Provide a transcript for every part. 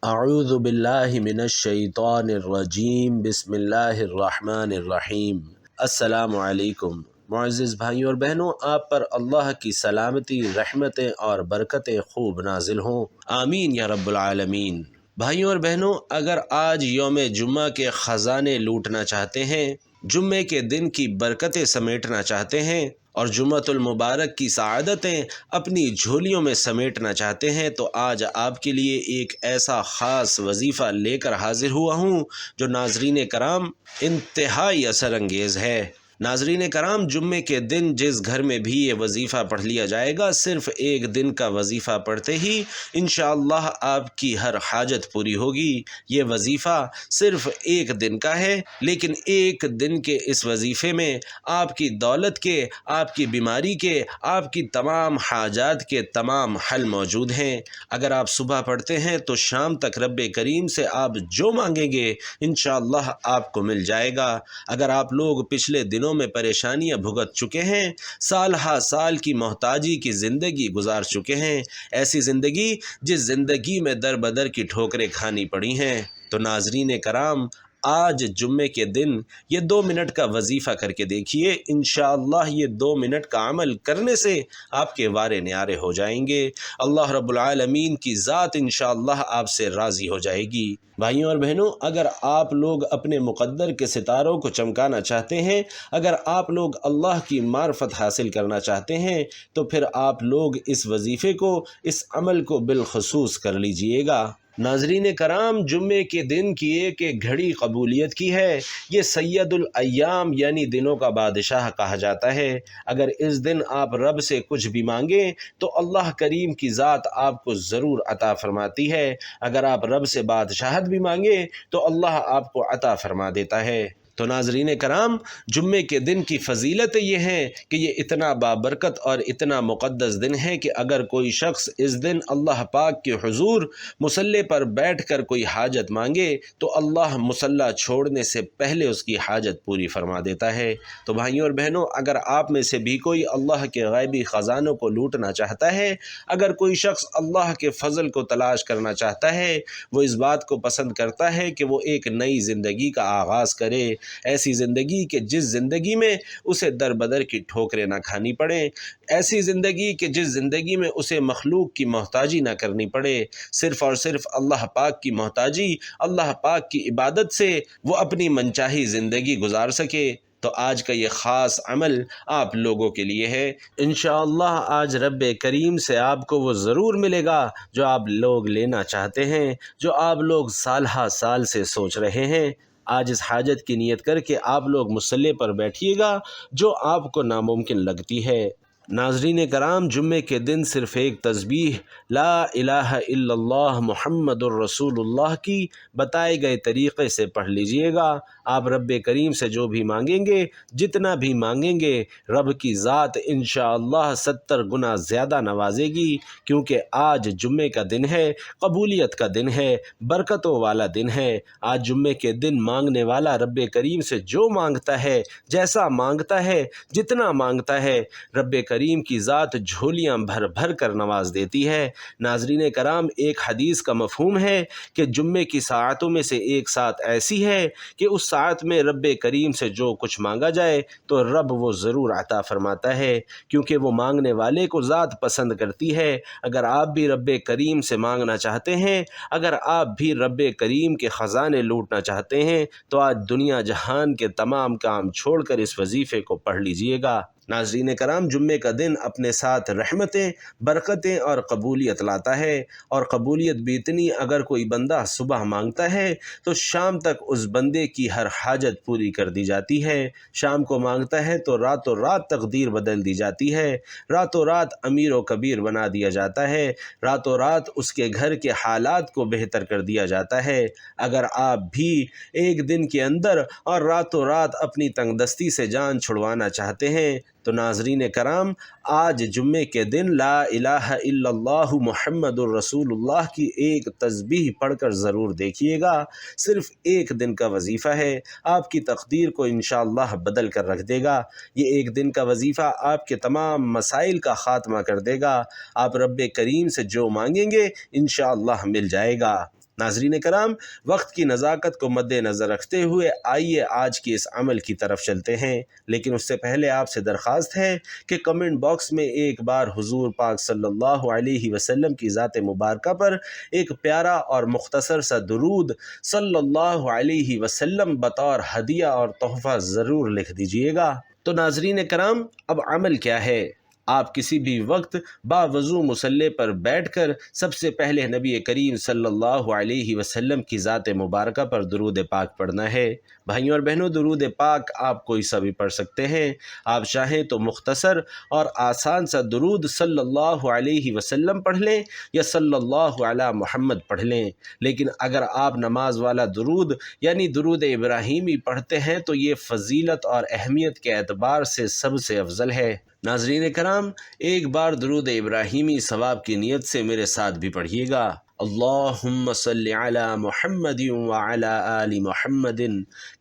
اعوذ باللہ من الشیطان الرجیم بسم اللہ الرحمن الرحیم۔ السلام علیکم معزز بھائیوں اور بہنوں، آپ پر اللہ کی سلامتی، رحمتیں اور برکتیں خوب نازل ہوں، آمین یا رب العالمین۔ بھائیوں اور بہنوں، اگر آج یوم جمعہ کے خزانے لوٹنا چاہتے ہیں، جمعے کے دن کی برکتیں سمیٹنا چاہتے ہیں اور جمعۃ المبارک کی سعادتیں اپنی جھولیوں میں سمیٹنا چاہتے ہیں، تو آج آپ کے لیے ایک ایسا خاص وظیفہ لے کر حاضر ہوا ہوں جو ناظرین کرام انتہائی اثر انگیز ہے۔ ناظرین کرام، جمعے کے دن جس گھر میں بھی یہ وظیفہ پڑھ لیا جائے گا، صرف ایک دن کا وظیفہ پڑھتے ہی انشاءاللہ آپ کی ہر حاجت پوری ہوگی۔ یہ وظیفہ صرف ایک دن کا ہے، لیکن ایک دن کے اس وظیفے میں آپ کی دولت کے، آپ کی بیماری کے، آپ کی تمام حاجات کے تمام حل موجود ہیں۔ اگر آپ صبح پڑھتے ہیں تو شام تک رب کریم سے آپ جو مانگیں گے انشاءاللہ آپ کو مل جائے گا۔ اگر آپ لوگ پچھلے دنوں میں پریشانیاں بھگت چکے ہیں، سال ہا سال کی محتاجی کی زندگی گزار چکے ہیں، ایسی زندگی جس زندگی میں در بدر کی ٹھوکریں کھانی پڑی ہیں، تو ناظرین کرام آج جمعے کے دن یہ 2 منٹ کا وظیفہ کر کے دیکھیے۔ انشاءاللہ یہ 2 منٹ کا عمل کرنے سے آپ کے وارے نیارے ہو جائیں گے، اللہ رب العالمین کی ذات انشاءاللہ آپ سے راضی ہو جائے گی۔ بھائیوں اور بہنوں، اگر آپ لوگ اپنے مقدر کے ستاروں کو چمکانا چاہتے ہیں، اگر آپ لوگ اللہ کی معرفت حاصل کرنا چاہتے ہیں، تو پھر آپ لوگ اس وظیفے کو، اس عمل کو بالخصوص کر لیجئے گا۔ ناظرین کرام، جمعے کے دن کی ایک ایک گھڑی قبولیت کی ہے۔ یہ سید الایام یعنی دنوں کا بادشاہ کہا جاتا ہے۔ اگر اس دن آپ رب سے کچھ بھی مانگیں تو اللہ کریم کی ذات آپ کو ضرور عطا فرماتی ہے۔ اگر آپ رب سے بادشاہت بھی مانگیں تو اللہ آپ کو عطا فرما دیتا ہے۔ تو ناظرین کرام، جمعے کے دن کی فضیلت یہ ہے کہ یہ اتنا بابرکت اور اتنا مقدس دن ہے کہ اگر کوئی شخص اس دن اللہ پاک کے حضور مصلی پر بیٹھ کر کوئی حاجت مانگے تو اللہ مصلی چھوڑنے سے پہلے اس کی حاجت پوری فرما دیتا ہے۔ تو بھائیوں اور بہنوں، اگر آپ میں سے بھی کوئی اللہ کے غیبی خزانوں کو لوٹنا چاہتا ہے، اگر کوئی شخص اللہ کے فضل کو تلاش کرنا چاہتا ہے، وہ اس بات کو پسند کرتا ہے کہ وہ ایک نئی زندگی کا آغاز کرے، ایسی زندگی کہ جس زندگی میں اسے در بدر کی ٹھوکریں نہ کھانی پڑیں، ایسی زندگی کہ جس زندگی میں اسے مخلوق کی محتاجی نہ کرنی پڑے، صرف اور صرف اللہ پاک کی محتاجی، اللہ پاک کی عبادت سے وہ اپنی منچاہی زندگی گزار سکے، تو آج کا یہ خاص عمل آپ لوگوں کے لیے ہے۔ انشاءاللہ آج رب کریم سے آپ کو وہ ضرور ملے گا جو آپ لوگ لینا چاہتے ہیں، جو آپ لوگ سال ہا سال سے سوچ رہے ہیں۔ آج اس حاجت کی نیت کر کے آپ لوگ مصلی پر بیٹھیے گا جو آپ کو ناممکن لگتی ہے۔ ناظرین کرام، جمعے کے دن صرف ایک تسبیح لا الہ الا اللہ محمد الرسول اللہ کی بتائے گئے طریقے سے پڑھ لیجئے گا۔ آپ رب کریم سے جو بھی مانگیں گے، جتنا بھی مانگیں گے، رب کی ذات انشاءاللہ 70 گنا زیادہ نوازے گی، کیونکہ آج جمعے کا دن ہے، قبولیت کا دن ہے، برکتوں والا دن ہے۔ آج جمعے کے دن مانگنے والا رب کریم سے جو مانگتا ہے، جیسا مانگتا ہے، جتنا مانگتا ہے، رب کریم کی ذات جھولیاں بھر بھر کر نواز دیتی ہے۔ ناظرین کرام، ایک حدیث کا مفہوم ہے کہ جمعے کی ساعتوں میں سے ایک ساعت ایسی ہے کہ اس ساعت میں رب کریم سے جو کچھ مانگا جائے تو رب وہ ضرور عطا فرماتا ہے، کیونکہ وہ مانگنے والے کو ذات پسند کرتی ہے۔ اگر آپ بھی رب کریم سے مانگنا چاہتے ہیں، اگر آپ بھی رب کریم کے خزانے لوٹنا چاہتے ہیں، تو آج دنیا جہان کے تمام کام چھوڑ کر اس وظیفے کو پڑھ لیجئے گا۔ ناظرین کرام، جمعے کا دن اپنے ساتھ رحمتیں، برکتیں اور قبولیت لاتا ہے، اور قبولیت بھی اتنی، اگر کوئی بندہ صبح مانگتا ہے تو شام تک اس بندے کی ہر حاجت پوری کر دی جاتی ہے۔ شام کو مانگتا ہے تو راتوں رات تقدیر بدل دی جاتی ہے، راتوں رات امیر و کبیر بنا دیا جاتا ہے، راتوں رات اس کے گھر کے حالات کو بہتر کر دیا جاتا ہے۔ اگر آپ بھی ایک دن کے اندر اور راتوں رات اپنی تنگ دستی سے جان چھڑوانا چاہتے ہیں تو ناظرین کرام، آج جمعے کے دن لا الہ الا اللہ محمد الرسول اللہ کی ایک تسبیح پڑھ کر ضرور دیکھیے گا۔ صرف ایک دن کا وظیفہ ہے، آپ کی تقدیر کو انشاءاللہ بدل کر رکھ دے گا۔ یہ ایک دن کا وظیفہ آپ کے تمام مسائل کا خاتمہ کر دے گا۔ آپ رب کریم سے جو مانگیں گے انشاءاللہ مل جائے گا۔ ناظرین کرام، وقت کی نزاکت کو مد نظر رکھتے ہوئے آئیے آج کی اس عمل کی طرف چلتے ہیں، لیکن اس سے پہلے آپ سے درخواست ہے کہ کمنٹ باکس میں ایک بار حضور پاک صلی اللہ علیہ وسلم کی ذات مبارکہ پر ایک پیارا اور مختصر سا درود صلی اللہ علیہ وسلم بطور ہدیہ اور تحفہ ضرور لکھ دیجئے گا۔ تو ناظرین کرام، اب عمل کیا ہے؟ آپ کسی بھی وقت باوضو مصلی پر بیٹھ کر سب سے پہلے نبی کریم صلی اللہ علیہ وسلم کی ذات مبارکہ پر درود پاک پڑھنا ہے۔ بھائیوں اور بہنوں، درود پاک آپ کوئی سا بھی پڑھ سکتے ہیں۔ آپ چاہیں تو مختصر اور آسان سا درود صلی اللہ علیہ وسلم پڑھ لیں یا صلی اللہ علی محمد پڑھ لیں، لیکن اگر آپ نماز والا درود یعنی درود ابراہیمی پڑھتے ہیں تو یہ فضیلت اور اہمیت کے اعتبار سے سب سے افضل ہے۔ ناظرین کرام، ایک بار درود ابراہیمی ثواب کی نیت سے میرے ساتھ بھی پڑھیے گا۔ اللہم صلی علی محمد وعلی آل محمد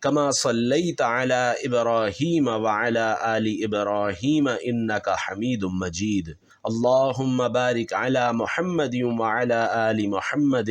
کما صلیت علی ابراہیم وعلی آل ابراہیم انک حمید مجید۔ اللہم بارک علی محمد وعلی آل محمد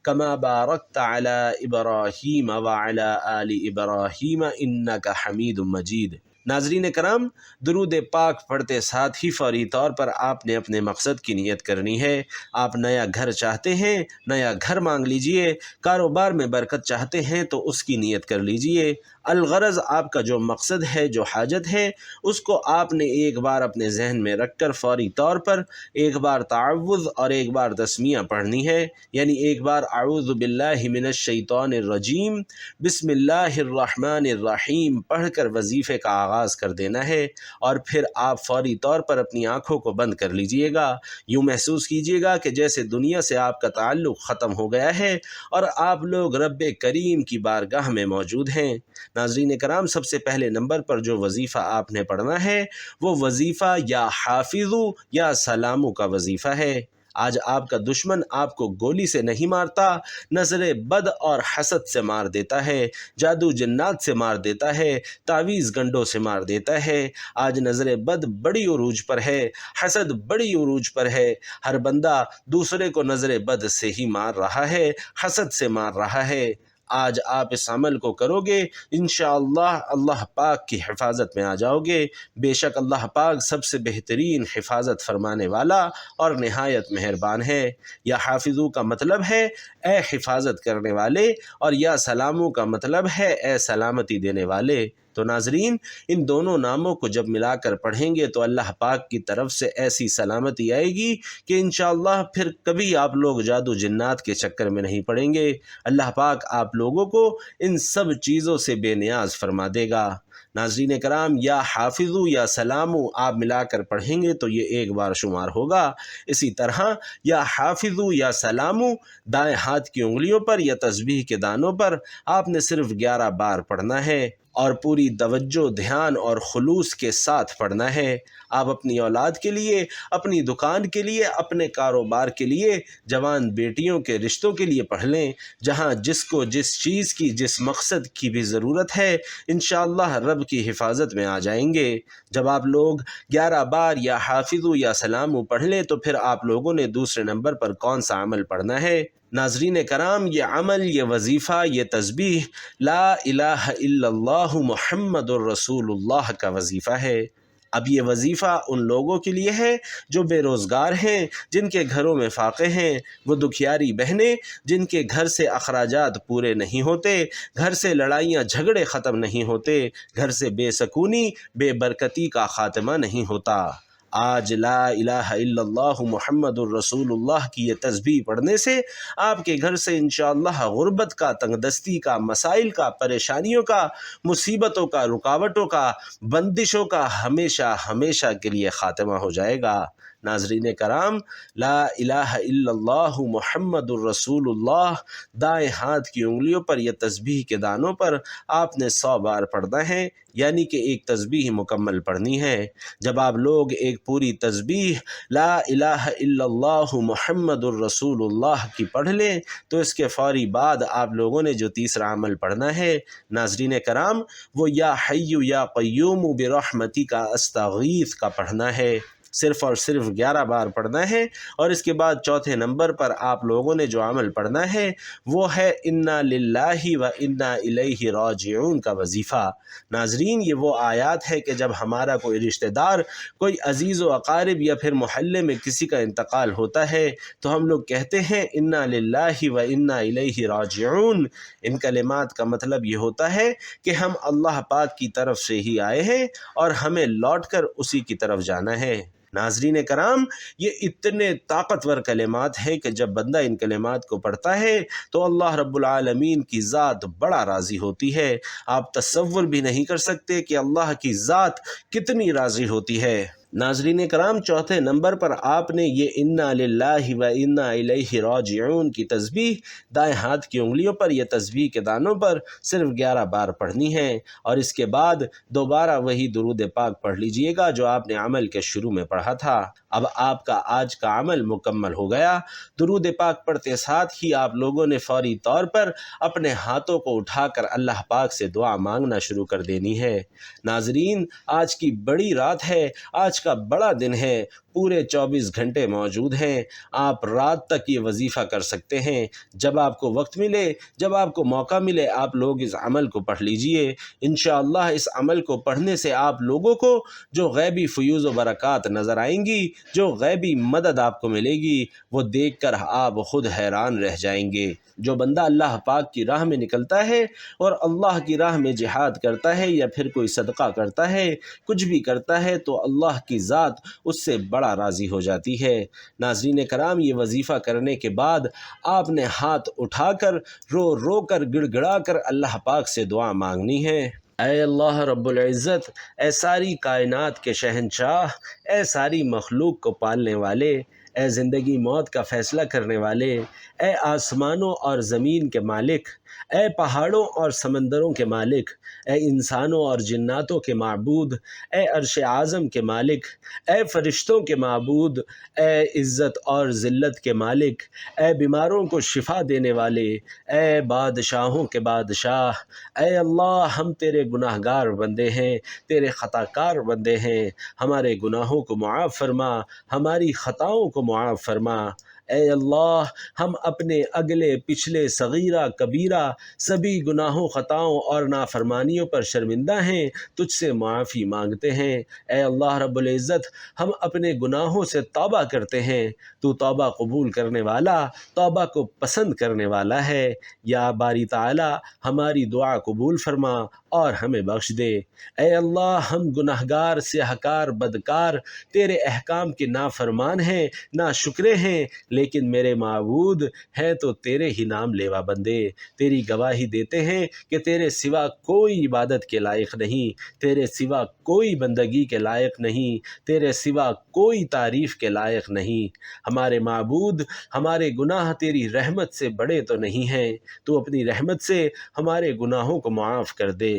کما بارکت علی ابراہیم وعلی آل ابراہیم انک حمید مجید۔ ناظرین کرام، درود پاک پڑھتے ساتھ ہی فوری طور پر آپ نے اپنے مقصد کی نیت کرنی ہے۔ آپ نیا گھر چاہتے ہیں، نیا گھر مانگ لیجئے۔ کاروبار میں برکت چاہتے ہیں تو اس کی نیت کر لیجئے۔ الغرض آپ کا جو مقصد ہے، جو حاجت ہے، اس کو آپ نے ایک بار اپنے ذہن میں رکھ کر فوری طور پر ایک بار تعوذ اور ایک بار تسمیہ پڑھنی ہے، یعنی ایک بار اعوذ باللہ من الشیطان الرجیم بسم اللہ الرحمن الرحیم پڑھ کر وظیفے کا آغاز کر دینا ہے، اور پھر آپ فوری طور پر اپنی آنکھوں کو بند کر لیجئے گا۔ یوں محسوس کیجئے گا کہ جیسے دنیا سے آپ کا تعلق ختم ہو گیا ہے اور آپ لوگ رب کریم کی بارگاہ میں موجود ہیں۔ ناظرین کرام، سب سے پہلے نمبر پر جو وظیفہ آپ نے پڑھنا ہے وہ وظیفہ یا حافظو یا سلامو کا وظیفہ ہے۔ آج آپ کا دشمن آپ کو گولی سے نہیں مارتا، نظر بد اور حسد سے مار دیتا ہے، جادو جنات سے مار دیتا ہے، تعویذ گنڈوں سے مار دیتا ہے۔ آج نظر بد بڑی عروج پر ہے، حسد بڑی عروج پر ہے۔ ہر بندہ دوسرے کو نظر بد سے ہی مار رہا ہے، حسد سے مار رہا ہے۔ آج آپ اس عمل کو کرو گے، انشاءاللہ اللہ پاک کی حفاظت میں آ جاؤ گے۔ بے شک اللہ پاک سب سے بہترین حفاظت فرمانے والا اور نہایت مہربان ہے۔ یا حافظو کا مطلب ہے اے حفاظت کرنے والے، اور یا سلامو کا مطلب ہے اے سلامتی دینے والے۔ تو ناظرین، ان دونوں ناموں کو جب ملا کر پڑھیں گے تو اللہ پاک کی طرف سے ایسی سلامتی آئے گی کہ انشاءاللہ پھر کبھی آپ لوگ جادو جنات کے چکر میں نہیں پڑیں گے۔ اللہ پاک آپ لوگوں کو ان سب چیزوں سے بے نیاز فرما دے گا۔ ناظرین کرام، یا حافظو یا سلامو آپ ملا کر پڑھیں گے تو یہ ایک بار شمار ہوگا۔ اسی طرح یا حافظو یا سلامو دائیں ہاتھ کی انگلیوں پر یا تسبیح کے دانوں پر آپ نے صرف 11 بار پڑھنا ہے، اور پوری توجہ، دھیان اور خلوص کے ساتھ پڑھنا ہے۔ آپ اپنی اولاد کے لیے، اپنی دکان کے لیے، اپنے کاروبار کے لیے، جوان بیٹیوں کے رشتوں کے لیے پڑھ لیں۔ جہاں جس کو جس چیز کی، جس مقصد کی بھی ضرورت ہے، انشاءاللہ رب کی حفاظت میں آ جائیں گے۔ جب آپ لوگ 11 بار یا حافظو یا سلامو پڑھ لیں تو پھر آپ لوگوں نے دوسرے نمبر پر کون سا عمل پڑھنا ہے؟ ناظرین کرام، یہ عمل، یہ وظیفہ، یہ تسبیح لا الہ الا اللہ محمد الرسول اللہ کا وظیفہ ہے۔ اب یہ وظیفہ ان لوگوں کے لیے ہے جو بے روزگار ہیں، جن کے گھروں میں فاقے ہیں، وہ دکھیاری بہنیں جن کے گھر سے اخراجات پورے نہیں ہوتے، گھر سے لڑائیاں جھگڑے ختم نہیں ہوتے، گھر سے بے سکونی، بے برکتی کا خاتمہ نہیں ہوتا۔ آج لا الہ الا اللہ محمد الرسول اللہ کی یہ تسبیح پڑھنے سے آپ کے گھر سے انشاءاللہ غربت کا، تنگ دستی کا، مسائل کا، پریشانیوں کا، مصیبتوں کا، رکاوٹوں کا، بندشوں کا ہمیشہ ہمیشہ کے لیے خاتمہ ہو جائے گا۔ ناظرین کرام، لا الہ الا اللہ محمد الرسول اللہ دائیں ہاتھ کی انگلیوں پر یا تسبیح کے دانوں پر آپ نے 100 بار پڑھنا ہے، یعنی کہ ایک تسبیح مکمل پڑھنی ہے۔ جب آپ لوگ ایک پوری تسبیح لا الہ الا اللہ محمد الرسول اللہ کی پڑھ لیں تو اس کے فوری بعد آپ لوگوں نے جو تیسرا عمل پڑھنا ہے ناظرین کرام، وہ یا حی یا قیوم برحمتی کا استغیث کا پڑھنا ہے۔ صرف اور صرف 11 بار پڑھنا ہے، اور اس کے بعد چوتھے نمبر پر آپ لوگوں نے جو عمل پڑھنا ہے وہ ہے انا للہ و انا الیہ راجعون کا وظیفہ۔ ناظرین، یہ وہ آیات ہے کہ جب ہمارا کوئی رشتہ دار، کوئی عزیز و اقارب یا پھر محلے میں کسی کا انتقال ہوتا ہے تو ہم لوگ کہتے ہیں انا للہ و انا الیہ راجعون۔ ان کلمات کا مطلب یہ ہوتا ہے کہ ہم اللہ پاک کی طرف سے ہی آئے ہیں اور ہمیں لوٹ کر اسی کی طرف جانا ہے۔ ناظرین کرام، یہ اتنے طاقتور کلمات ہیں کہ جب بندہ ان کلمات کو پڑھتا ہے تو اللہ رب العالمین کی ذات بڑا راضی ہوتی ہے۔ آپ تصور بھی نہیں کر سکتے کہ اللہ کی ذات کتنی راضی ہوتی ہے۔ ناظرین کرام، چوتھے نمبر پر آپ نے یہ انا للہ و انا الیہ راجعون کی تسبیح دائیں ہاتھ کی انگلیوں پر، یہ تسبیح کے دانوں پر صرف 11 بار پڑھنی ہے، اور اس کے بعد دوبارہ وہی درود پاک پڑھ لیجئے گا جو آپ نے عمل کے شروع میں پڑھا تھا۔ اب آپ کا آج کا عمل مکمل ہو گیا۔ درود پاک پڑھتے ساتھ ہی آپ لوگوں نے فوری طور پر اپنے ہاتھوں کو اٹھا کر اللہ پاک سے دعا مانگنا شروع کر دینی ہے۔ ناظرین، آج کی بڑی رات ہے، آج کا بڑا دن ہے، پورے 24 گھنٹے موجود ہیں۔ آپ رات تک یہ وظیفہ کر سکتے ہیں۔ جب آپ کو وقت ملے، جب آپ کو موقع ملے، آپ لوگ اس عمل کو پڑھ لیجئے۔ انشاءاللہ اس عمل کو پڑھنے سے آپ لوگوں کو جو غیبی فیوز و برکات نظر آئیں گی، جو غیبی مدد آپ کو ملے گی، وہ دیکھ کر آپ خود حیران رہ جائیں گے۔ جو بندہ اللہ پاک کی راہ میں نکلتا ہے اور اللہ کی راہ میں جہاد کرتا ہے یا پھر کوئی صدقہ کرتا ہے، کچھ بھی کرتا ہے، تو اللہ کی ذات اس سے بڑا راضی ہو جاتی ہے۔ ناظرین کرام، یہ وظیفہ کرنے کے بعد آپ نے ہاتھ اٹھا کر رو رو کر گڑ گڑا کر اللہ پاک سے دعا مانگنی ہے۔ اے اللہ رب العزت، اے ساری کائنات کے شہنشاہ، اے ساری مخلوق کو پالنے والے، اے زندگی موت کا فیصلہ کرنے والے، اے آسمانوں اور زمین کے مالک، اے پہاڑوں اور سمندروں کے مالک، اے انسانوں اور جناتوں کے معبود، اے عرش اعظم کے مالک، اے فرشتوں کے معبود، اے عزت اور ذلت کے مالک، اے بیماروں کو شفا دینے والے، اے بادشاہوں کے بادشاہ، اے اللہ، ہم تیرے گناہ گار بندے ہیں، تیرے خطا کار بندے ہیں، ہمارے گناہوں کو معاف فرما، ہماری خطاؤں کو معاف فرما۔ اے اللہ، ہم اپنے اگلے پچھلے صغیرہ کبیرہ سبھی گناہوں، خطاؤں اور نافرمانیوں پر شرمندہ ہیں، تجھ سے معافی مانگتے ہیں۔ اے اللہ رب العزت، ہم اپنے گناہوں سے توبہ کرتے ہیں، تو توبہ قبول کرنے والا، توبہ کو پسند کرنے والا ہے۔ یا باری تعالی، ہماری دعا قبول فرما اور ہمیں بخش دے۔ اے اللہ، ہم گناہگار، سیاہکار، بدکار، تیرے احکام کے نافرمان ہیں، ناشکرے ہیں، لیکن میرے معبود ہیں تو تیرے ہی نام لیوا بندے، تیری گواہی دیتے ہیں کہ تیرے سوا کوئی عبادت کے لائق نہیں، تیرے سوا کوئی بندگی کے لائق نہیں، تیرے سوا کوئی تعریف کے لائق نہیں۔ ہمارے معبود، ہمارے گناہ تیری رحمت سے بڑے تو نہیں ہیں، تو اپنی رحمت سے ہمارے گناہوں کو معاف کر دے۔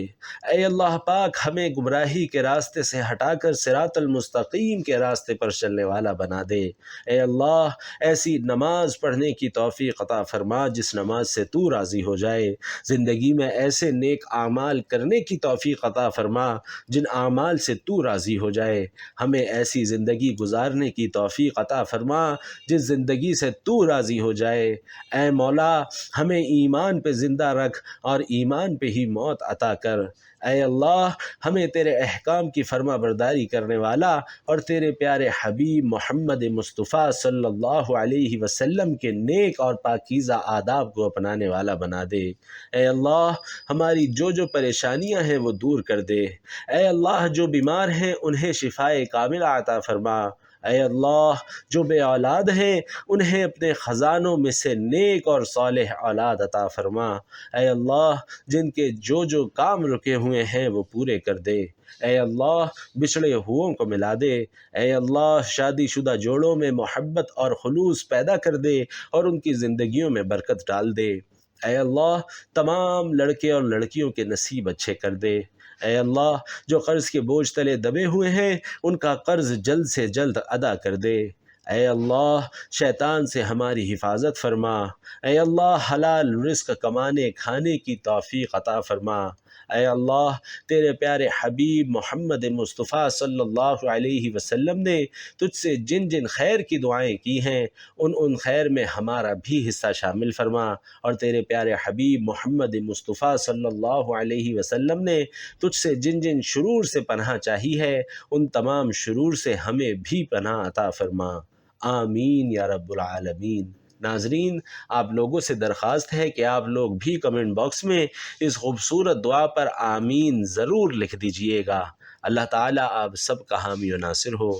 اے اللہ پاک، ہمیں گمراہی کے راستے سے ہٹا کر صراط المستقیم کے راستے پر چلنے والا بنا دے۔ اے اللہ، ایسی نماز پڑھنے کی توفیق عطا فرما جس نماز سے تو راضی ہو جائے۔ زندگی میں ایسے نیک اعمال کرنے کی توفیق عطا فرما جن اعمال سے تو راضی ہو جائے۔ ہمیں ایسی زندگی گزارنے کی توفیق عطا فرما جس زندگی سے تو راضی ہو جائے۔ اے مولا، ہمیں ایمان پہ زندہ رکھ اور ایمان پہ ہی موت عطا کر۔ اے اللہ، ہمیں تیرے احکام کی فرما برداری کرنے والا اور تیرے پیارے حبیب محمد مصطفیٰ صلی اللہ علیہ وسلم کے نیک اور پاکیزہ آداب کو اپنانے والا بنا دے۔ اے اللہ، ہماری جو پریشانیاں ہیں وہ دور کر دے۔ اے اللہ، جو بیمار ہیں انہیں شفائے کاملہ عطا فرما۔ اے اللہ، جو بے اولاد ہیں انہیں اپنے خزانوں میں سے نیک اور صالح اولاد عطا فرما۔ اے اللہ، جن کے جو کام رکے ہوئے ہیں وہ پورے کر دے۔ اے اللہ، بچھڑے ہوئوں کو ملا دے۔ اے اللہ، شادی شدہ جوڑوں میں محبت اور خلوص پیدا کر دے اور ان کی زندگیوں میں برکت ڈال دے۔ اے اللہ، تمام لڑکے اور لڑکیوں کے نصیب اچھے کر دے۔ اے اللہ، جو قرض کے بوجھ تلے دبے ہوئے ہیں ان کا قرض جلد سے جلد ادا کر دے۔ اے اللہ، شیطان سے ہماری حفاظت فرما۔ اے اللہ، حلال رزق کمانے کھانے کی توفیق عطا فرما۔ اے اللہ تیرے پیارے حبیب محمد مصطفیٰ صلی اللہ علیہ وسلم نے تجھ سے جن جن خیر کی دعائیں کی ہیں ان خیر میں ہمارا بھی حصہ شامل فرما، اور تیرے پیارے حبیب محمد مصطفیٰ صلی اللہ علیہ وسلم نے تجھ سے جن جن شرور سے پناہ چاہی ہے ان تمام شرور سے ہمیں بھی پناہ عطا فرما، آمین یا رب العالمین۔ ناظرین، آپ لوگوں سے درخواست ہے کہ آپ لوگ بھی کمنٹ باکس میں اس خوبصورت دعا پر آمین ضرور لکھ دیجئے گا۔ اللہ تعالیٰ آپ سب کا حامی و ناصر ہو،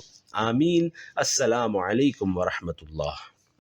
آمین۔ السلام علیکم ورحمۃ اللہ۔